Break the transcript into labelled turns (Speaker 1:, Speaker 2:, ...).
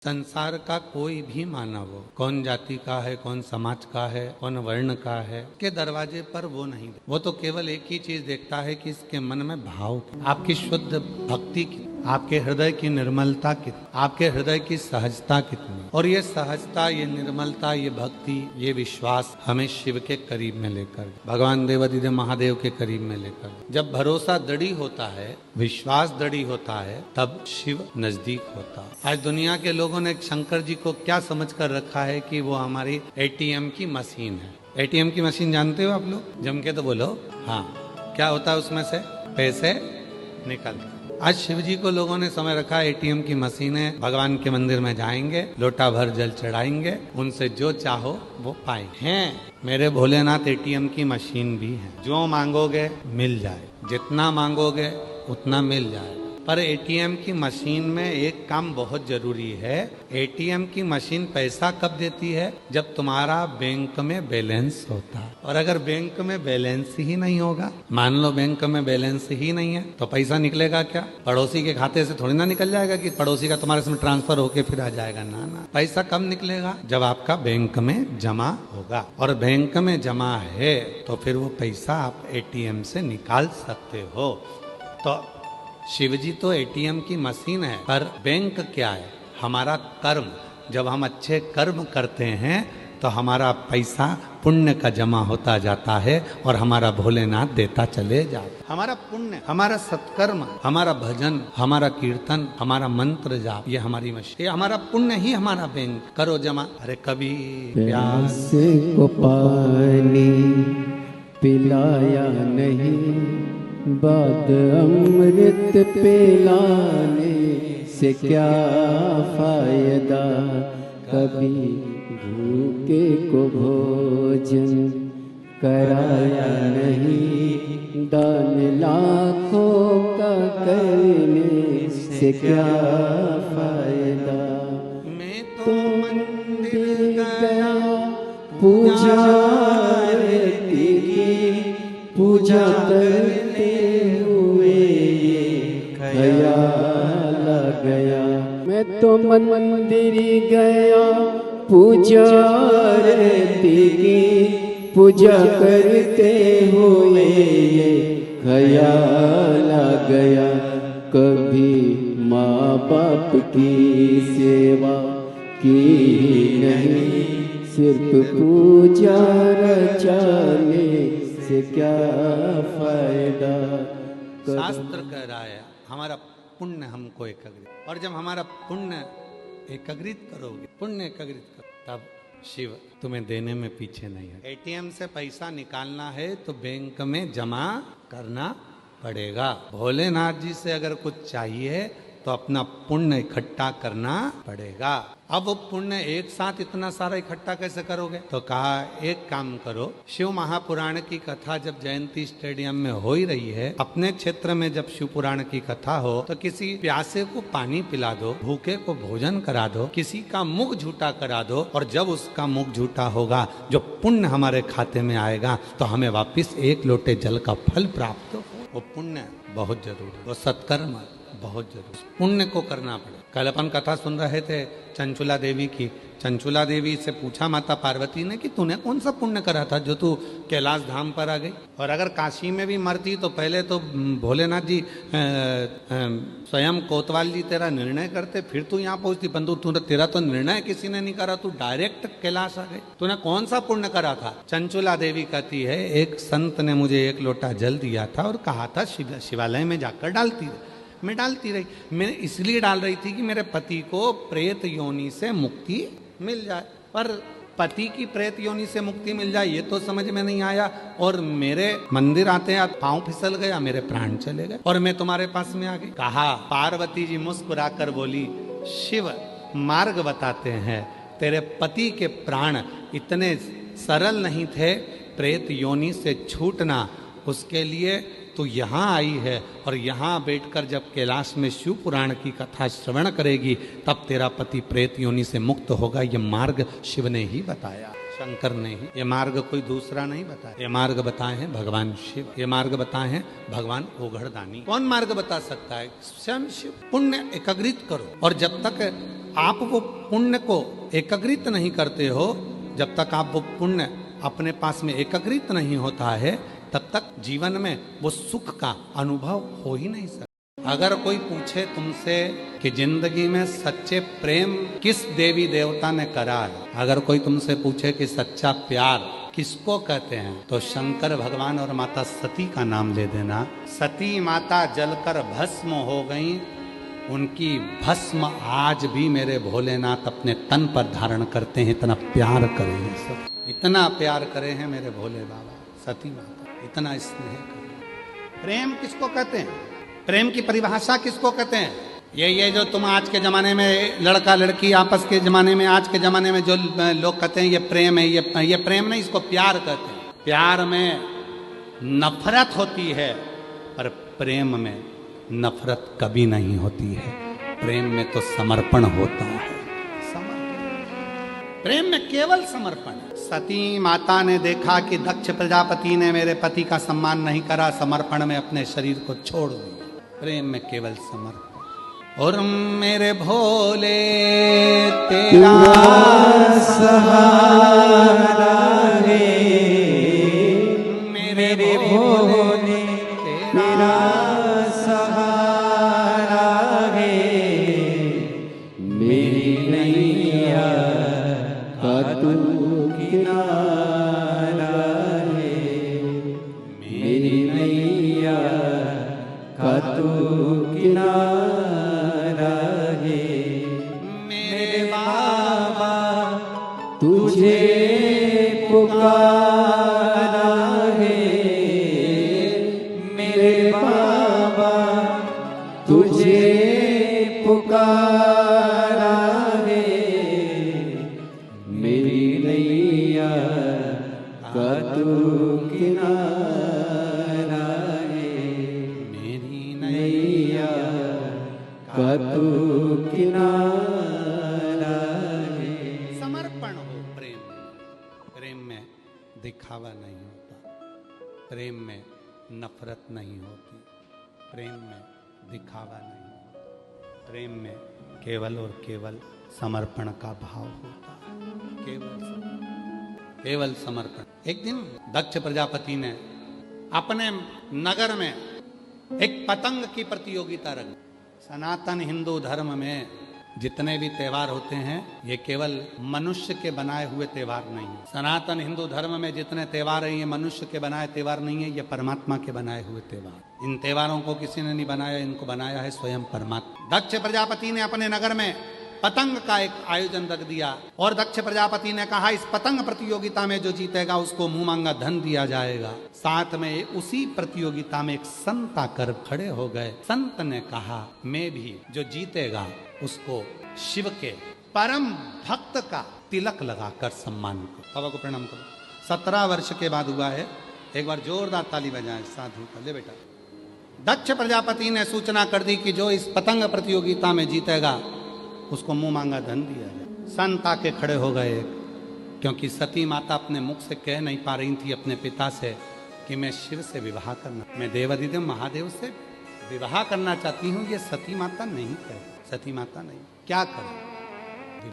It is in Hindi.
Speaker 1: संसार का कोई भी मानव हो, कौन जाति का है, कौन समाज का है, कौन वर्ण का है, के दरवाजे पर वो नहीं, वो तो केवल एक ही चीज देखता है कि इसके मन में भाव, आपकी शुद्ध भक्ति की, आपके हृदय की निर्मलता कितनी, आपके हृदय की सहजता कितनी। और ये सहजता, ये निर्मलता, ये भक्ति, ये विश्वास हमें शिव के करीब में लेकर, भगवान देवाधिदेव महादेव के करीब में लेकर, जब भरोसा दृढ़ होता है, विश्वास दृढ़ होता है, तब शिव नजदीक होता है। आज दुनिया के लोगों ने शंकर जी को क्या समझ कर रखा है कि वो हमारी एटीएम की मशीन है। एटीएम की मशीन जानते हो आप लोग? जम के तो बोलो। हाँ, क्या होता है उसमें से? पैसे निकलते। आज शिव जी को लोगों ने समझ रखा है एटीएम की मशीन है, भगवान के मंदिर में जाएंगे, लोटा भर जल चढ़ाएंगे, उनसे जो चाहो वो पाएंगे। हैं मेरे भोलेनाथ एटीएम की मशीन भी है, जो मांगोगे मिल जाए, जितना मांगोगे उतना मिल जाएगा। पर एटीएम की मशीन में एक काम बहुत जरूरी है। एटीएम की मशीन पैसा कब देती है? जब तुम्हारा बैंक में बैलेंस होता है। और अगर बैंक में बैलेंस ही नहीं होगा, मान लो बैंक में बैलेंस ही नहीं है, तो पैसा निकलेगा क्या? पड़ोसी के खाते से थोड़ी ना निकल जाएगा कि पड़ोसी का तुम्हारे इसमें ट्रांसफर होके फिर आ जाएगा। ना, पैसा कब निकलेगा? जब आपका बैंक में जमा होगा। और बैंक में जमा है तो फिर वो पैसा आप एटीएम से निकाल सकते हो। तो शिवजी तो एटीएम की मशीन है, पर बैंक क्या है? हमारा कर्म। जब हम अच्छे कर्म करते हैं तो हमारा पैसा पुण्य का जमा होता जाता है और हमारा भोलेनाथ देता चले जाता। हमारा पुण्य, हमारा सत्कर्म, हमारा भजन, हमारा कीर्तन, हमारा मंत्र जाप, ये हमारी मशीन, ये हमारा पुण्य ही हमारा बैंक। करो जमा। अरे कभी
Speaker 2: प्यास को पानी पिलाया नहीं, बाद अमृत पिलाने से क्या फायदा। कभी भूखे को भोजन कराया नहीं, दान लाखों का करने से क्या फायदा।
Speaker 1: मैं तो मंदिर गया,
Speaker 2: पूजा पूजा करते हुए ख्याल आ गया। मैं तो मंदिर गया, पूजा की पूजा करते हुए ख्याल आ गया। कभी माँ बाप की सेवा की नहीं, सिर्फ पूजा रचाने से क्या फायदा।
Speaker 1: शास्त्र कह रहा है हमारा पुण्य हमको एकाग्रित, और जब हमारा पुण्य एकाग्रित करोगे, पुण्य एकाग्रित करो, तब शिव तुम्हें देने में पीछे नहीं है। एटीएम से पैसा निकालना है तो बैंक में जमा करना पड़ेगा। भोलेनाथ जी से अगर कुछ चाहिए तो अपना पुण्य इकट्ठा करना पड़ेगा। अब वो पुण्य एक साथ इतना सारा इकट्ठा कैसे करोगे? तो कहा एक काम करो, शिव महापुराण की कथा जब जयंती स्टेडियम में हो ही रही है, अपने क्षेत्र में जब शिव पुराण की कथा हो तो किसी प्यासे को पानी पिला दो, भूखे को भोजन करा दो, किसी का मुख झूठा करा दो, और जब उसका मुख झूठा होगा, जो पुण्य हमारे खाते में आएगा तो हमें वापिस एक लोटे जल का फल प्राप्त हो। वो पुण्य बहुत जरूरी, वो सत्कर्म बहुत जरूरी, पुण्य को करना पड़े। कल अपन कथा सुन रहे थे चंचुला देवी की। चंचुला देवी से पूछा माता पार्वती ने कि तूने कौन सा पुण्य करा था जो तू कैलाश धाम पर आ गई? और अगर काशी में भी मरती तो पहले तो भोलेनाथ जी स्वयं कोतवाल जी तेरा निर्णय करते, फिर तू यहाँ पहुंचती, परंतु तेरा तो निर्णय किसी ने नहीं करा, तू डायरेक्ट कैलाश आ गई। तूने कौन सा पुण्य करा था? चंचुला देवी कहती है, एक संत ने मुझे एक लोटा जल दिया था और कहा था शिवालय में जाकर डालती रही। मैं डालती रही, मैं इसलिए डाल रही थी कि मेरे पति को प्रेत योनि से मुक्ति मिल जाए। पर पति की प्रेत योनि से मुक्ति मिल जाए ये तो समझ में नहीं आया, और मेरे मंदिर आते हैं पांव फिसल गया, मेरे प्राण चले गए और मैं तुम्हारे पास में आ गई। कहा, पार्वती जी मुस्कुराकर बोली, शिव मार्ग बताते हैं, तेरे पति के प्राण इतने सरल नहीं थे प्रेत योनि से छूटना, उसके लिए तो यहाँ आई है, और यहाँ बैठकर जब कैलाश में शिव पुराण की कथा श्रवण करेगी तब तेरा पति प्रेत योनि से मुक्त होगा। ये मार्ग शिव ने ही बताया, शंकर ने ही। ये मार्ग कोई दूसरा नहीं बताया, ये मार्ग बताए हैं भगवान शिव, ये मार्ग बताए हैं भगवान ओघड़दानी। कौन मार्ग बता सकता है? स्वयं शिव। पुण्य एकाग्रित करो, और जब तक आप वो पुण्य को एकाग्रित नहीं करते हो, जब तक आप वो पुण्य अपने पास में एकाग्रित नहीं होता है, तब तक जीवन में वो सुख का अनुभव हो ही नहीं सकता। अगर कोई पूछे तुमसे कि जिंदगी में सच्चे प्रेम किस देवी देवता ने करा है, अगर कोई तुमसे पूछे कि सच्चा प्यार किसको कहते हैं, तो शंकर भगवान और माता सती का नाम ले देना। सती माता जलकर भस्म हो गई, उनकी भस्म आज भी मेरे भोलेनाथ अपने तन पर धारण करते हैं। इतना प्यार करे हैं सब, इतना प्यार करे हैं मेरे भोले बाबा सती माता, इतना स्नेह करे। प्रेम किसको कहते हैं? प्रेम की परिभाषा किसको कहते हैं? ये जो तुम आज के जमाने में लड़का लड़की आपस के जमाने में, आज के जमाने में जो लोग कहते हैं ये प्रेम है, ये प्रेम नहीं, इसको प्यार कहते हैं। प्यार में नफरत होती है, पर प्रेम में नफरत कभी नहीं होती है। प्रेम में तो समर्पण होता है, प्रेम में केवल समर्पण। सती माता ने देखा कि दक्ष प्रजापति ने मेरे पति का सम्मान नहीं करा, समर्पण में अपने शरीर को छोड़ दिया। प्रेम में केवल समर्पण। और मेरे भोले तेरा सहारा है, मेरे भोले तेरा सहारा है,
Speaker 2: मेरी नैया का तू किनारा है, मेरी नैया का तू किनारा है।
Speaker 1: मेरे बाबा
Speaker 2: तुझे पुकारा है, मेरे बाबा तुझे पुकारा है, मेरी नैया का तू किनारा है,
Speaker 1: मेरी
Speaker 2: नैया का तू किनारा है।
Speaker 1: समर्पण हो प्रेम। प्रेम में दिखावा नहीं होता, प्रेम में नफरत नहीं होती, प्रेम में दिखावा नहीं होता, प्रेम में केवल और केवल समर्पण का भाव होता है। केवल समर्पण। एक दिन दक्ष प्रजापति ने अपने नगर में एक पतंग की प्रतियोगिता रखी। सनातन हिंदू धर्म में जितने भी त्योहार होते हैं, ये केवल मनुष्य के बनाए हुए त्योहार नहीं है। सनातन हिंदू धर्म में जितने त्योहार हैं, ये मनुष्य के बनाए त्योहार नहीं है, ये परमात्मा के बनाए हुए त्योहार। इन त्योहारों को किसी ने नहीं बनाया, इनको बनाया है स्वयं परमात्मा। दक्ष प्रजापति ने अपने नगर में पतंग का एक आयोजन रख दिया और दक्ष प्रजापति ने कहा इस पतंग प्रतियोगिता में जो जीतेगा उसको मुंह मांगा धन दिया जाएगा। साथ में उसी प्रतियोगिता में एक संत आकर खड़े हो गए। संत ने कहा मैं भी जो जीतेगा उसको शिव के परम भक्त का तिलक लगाकर सम्मान करो। बाबा को प्रणाम करो। 17 वर्ष के बाद हुआ है। एक बार जोरदार ताली बजाएं साधु का। ले बेटा। दक्ष प्रजापति ने सूचना कर दी कि जो इस पतंग प्रतियोगिता में जीतेगा उसको मुंह मांगा धन दिया जाए। संत आके खड़े हो गए, क्योंकि सती माता अपने मुख से कह नहीं पा रही थी अपने पिता से कि मैं शिव से विवाह करना, मैं देवाधिदेव महादेव से विवाह करना चाहती हूँ। ये सती माता नहीं कह, सती माता नहीं, क्या करें?